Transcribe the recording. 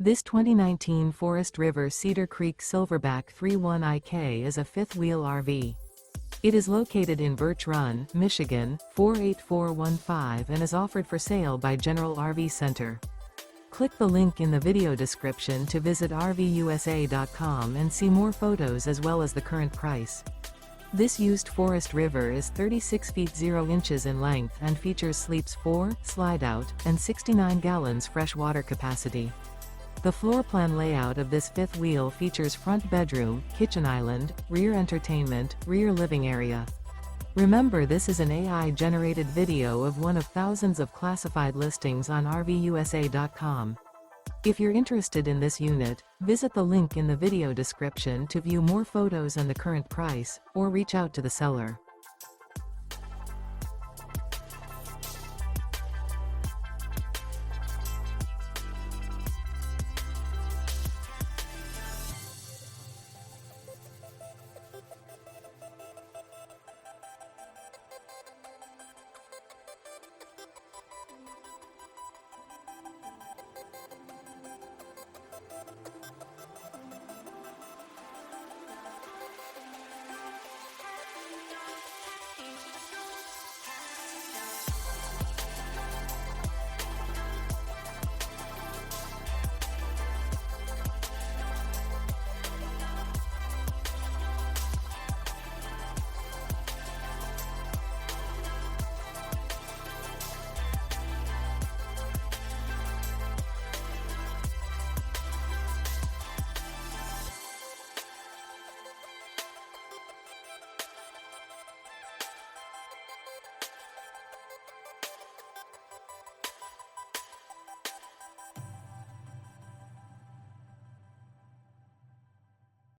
This 2019 Forest River Cedar Creek Silverback 31IK is a fifth-wheel RV. It is located in Birch Run, Michigan, 48415 and is offered for sale by General RV Center. Click the link in the video description to visit RVUSA.com and see more photos as well as the current price. This used Forest River is 36 feet 0 inches in length and features sleeps 4, Slideout, and 69 gallons fresh water capacity. The floor plan layout of this fifth wheel features front bedroom, kitchen island, rear entertainment, rear living area. Remember, this is an AI-generated video of one of thousands of classified listings on RVUSA.com. If you're interested in this unit, visit the link in the video description to view more photos and the current price, or reach out to the seller.